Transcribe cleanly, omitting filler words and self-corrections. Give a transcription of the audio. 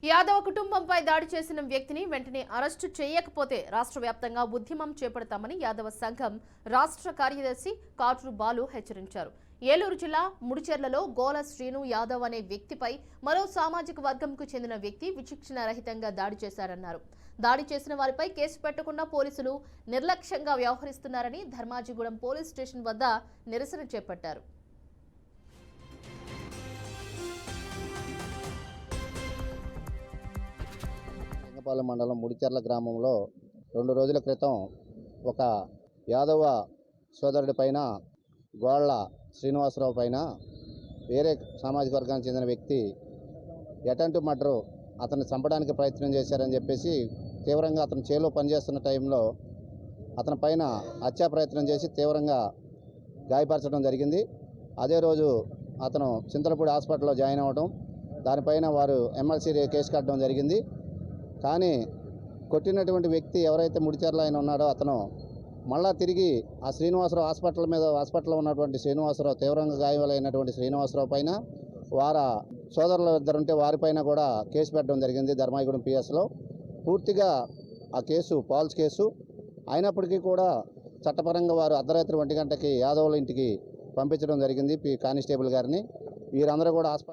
యాదవ కుటుంబంపై దాడి చేసిన వ్యక్తిని వెంటనే అరెస్టు చేయకపోతే రాష్ట్ర వ్యాప్తంగా ఉద్యమం చేపడతామని యాదవ సంఘం రాష్ట్ర కార్యదర్శి కాట్రు బాలు హెచ్చరించారు. ఏలూరు జిల్లా ముడిచెర్లలో గోల శ్రీను యాదవ్ అనే వ్యక్తిపై మరో సామాజిక వర్గంకు చెందిన వ్యక్తి విచక్షణ రహితంగా దాడి చేశారన్నారు. దాడి చేసిన వారిపై కేసు పెట్టకుండా పోలీసులు నిర్లక్ష్యంగా వ్యవహరిస్తున్నారని ధర్మాజిగూడెం పోలీస్ స్టేషన్ వద్ద నిరసన చేపట్టారు. పాలెం మండలం ముడిచెర్ల గ్రామంలో 2 రోజుల క్రితం ఒక యాదవ సోదరుడి పైన గోళ్ల శ్రీనివాసరావు పైన వేరే సామాజిక వర్గానికి చెందిన వ్యక్తి అటెంప్ట్ మర్డర్ అతన్ని చంపడానికి ప్రయత్నం చేశారని చెప్పేసి తీవ్రంగా అతను చేలో పనిచేస్తున్న టైంలో అతని పైన హత్యా ప్రయత్నం చేసి తీవ్రంగా గాయపరచడం జరిగింది. అదే రోజు అతను చింతలపూడి హాస్పిటల్లో జాయిన్ అవ్వడం, దానిపైన వారు ఎమ్మెల్సీ కేసు కట్టడం జరిగింది. కానీ కొట్టినటువంటి వ్యక్తి ఎవరైతే ముడిచెర్ల ఆయన ఉన్నాడో అతను మళ్ళా తిరిగి ఆ శ్రీనివాసరావు హాస్పిటల్లో ఉన్నటువంటి శ్రీనివాసరావు తీవ్రంగా గాయాలైనటువంటి శ్రీనివాసరావు పైన వారి సోదరులు ఇద్దరుంటే వారిపైన కూడా కేసు పెట్టడం జరిగింది ధర్మాయిగూడెం పిఎస్లో. పూర్తిగా ఆ కేసు ఫాల్స్ కేసు అయినప్పటికీ కూడా చట్టపరంగా వారు అర్ధరాత్రి 1 గంటకి యాదవుల ఇంటికి పంపించడం జరిగింది కానిస్టేబుల్ గారిని. వీరందరూ కూడా